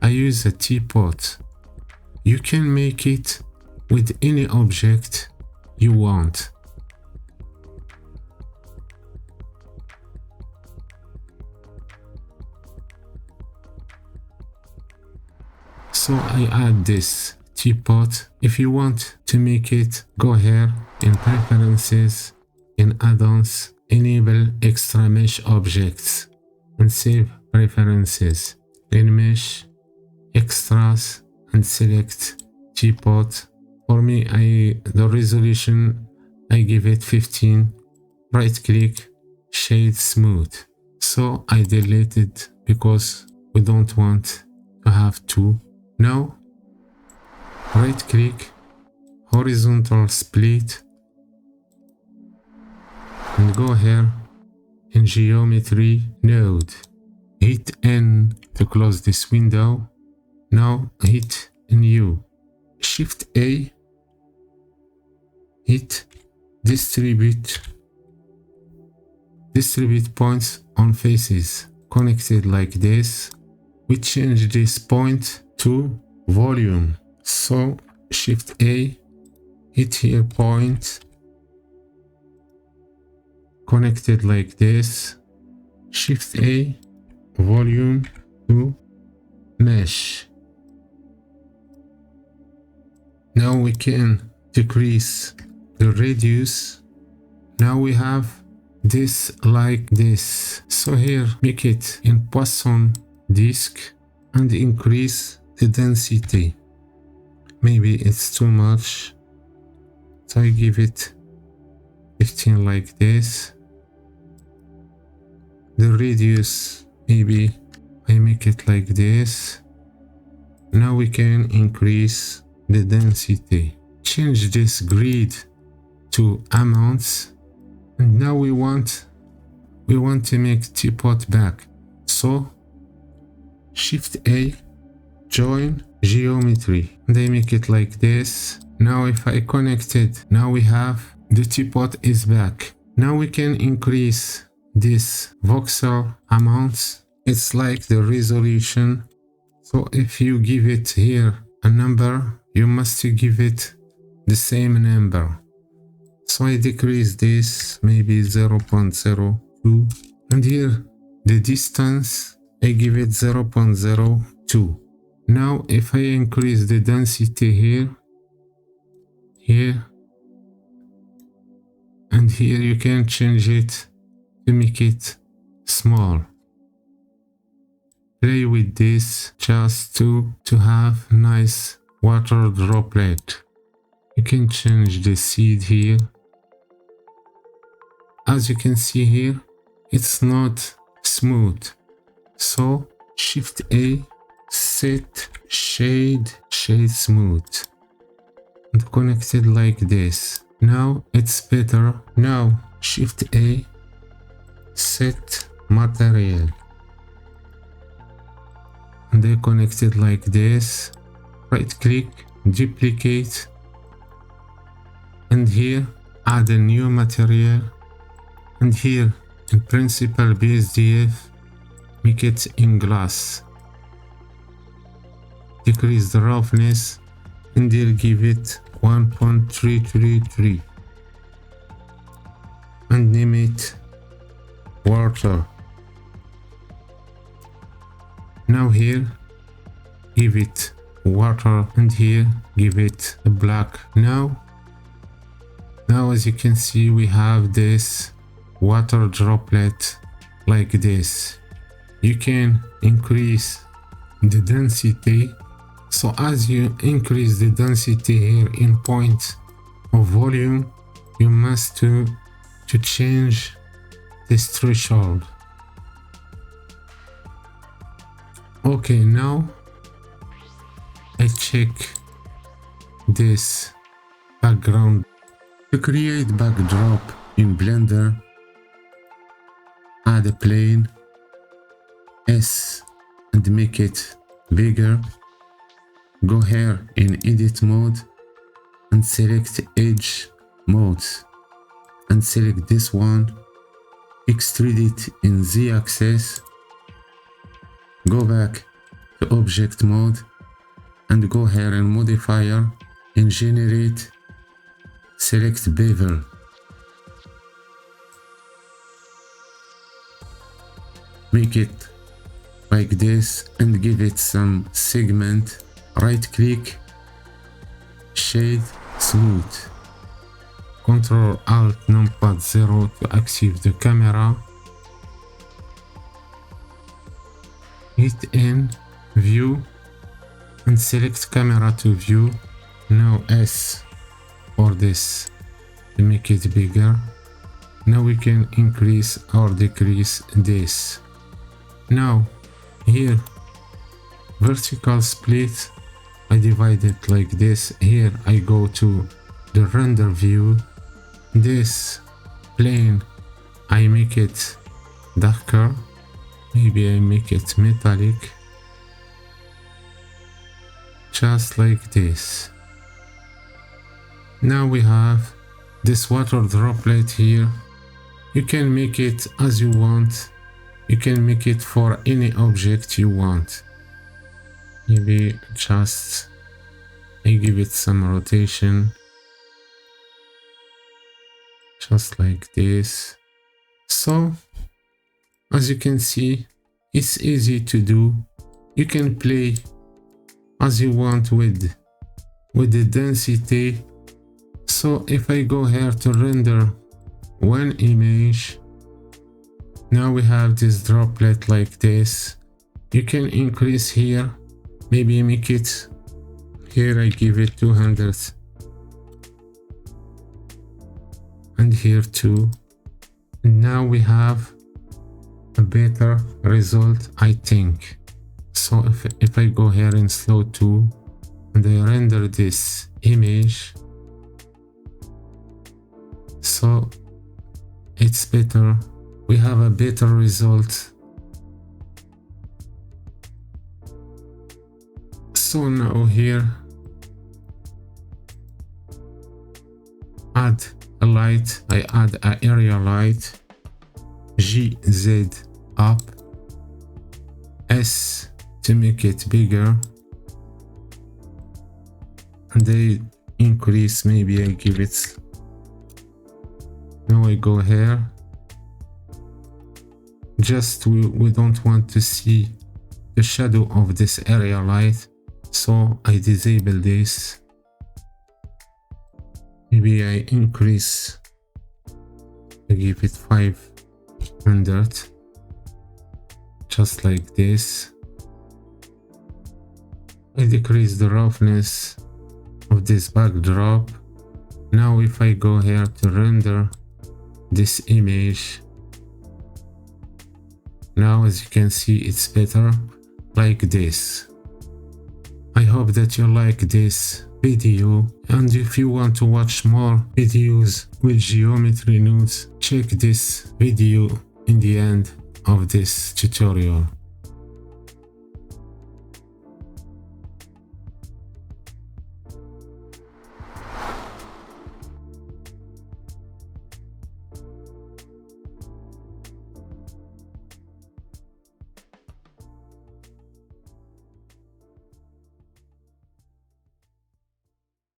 I use a teapot. You can make it with any object you want. So I add this teapot. If you want to make it, go here in preferences, in add-ons, enable extra mesh objects and save preferences. In mesh, extras, and select teapot. For me, the resolution, I give it 15. Right click, shade smooth. So I delete it because we don't want to have two. Now, right click, horizontal split, and go here in geometry node. Hit N to close this window. Now hit New. Shift A, hit distribute points on faces connected like this. We change this point to volume. So Shift A, hit here point connected like this. Shift A, volume to mesh. Now we can decrease the radius. Now we have this like this. So here make it in Poisson disk and increase the density. Maybe it's too much, so I give it 15 like this. The radius, maybe I make it like this. Now we can increase the density. Change this grid to amounts, and now we want to make teapot back. So Shift A, join geometry, and I make it like this. Now if I connect it, now we have the teapot is back. Now we can increase this voxel amounts. It's like the resolution. So if you give it here a number, you must give it the same number. So I decrease this, maybe 0.02, and here the distance, I give it 0.02. Now if I increase the density here, and here, you can change it to make it small. Play with this just to have nice water droplet. You can change the seed here. As you can see here, it's not smooth. So Shift A, set shade smooth, and connect it like this. Now it's better. Now Shift A, set material, and they connect it like this. Right click, duplicate, and here add a new material, and here in principal BSDF make it in glass. Decrease the roughness, and there give it 1.333 and name it water. Now here give it water, and here give it a black. Now as you can see, we have this water droplet like this. You can increase the density. So as you increase the density here in point of volume, you must to change this threshold. Okay, now I check this background. To create backdrop in Blender, add a plane, S, and make it bigger. Go here in edit mode and select edge mode, and select this one, extrude it in Z axis. Go back to object mode and go here in modifier and generate, select bevel. Make it like this and give it some segment, right click, shade, smooth. Ctrl Alt numpad 0 to active the camera. Hit in view and select camera to view. Now S for this to make it bigger. Now we can increase or decrease this. Now here vertical split, I divide it like this. Here I go to the render view. This plane I make it darker, maybe I make it metallic, just like this. Now we have this water droplet here. You can make it as you want. You can make it for any object you want. Maybe just I give it some rotation, just like this. So as you can see, it's easy to do. You can play as you want with the density. So if I go here to render one image, now we have this droplet like this. You can increase here, maybe make it here, I give it 200 and here too. Now we have a better result, I think. So if I go here in slow 2 and I render this image, so it's better. We have a better result. So now here add a light. I add an area light. GZ up, S to make it bigger, and I increase, maybe I give it. Now I go here. Just we don't want to see the shadow of this area light, so I disable this. Maybe I increase, I give it 500, just like this. I decrease the roughness of this backdrop. Now if I go here to render this image, now as you can see it's better like this. I hope that you like this video, and if you want to watch more videos with geometry nodes, check this video in the end of this tutorial.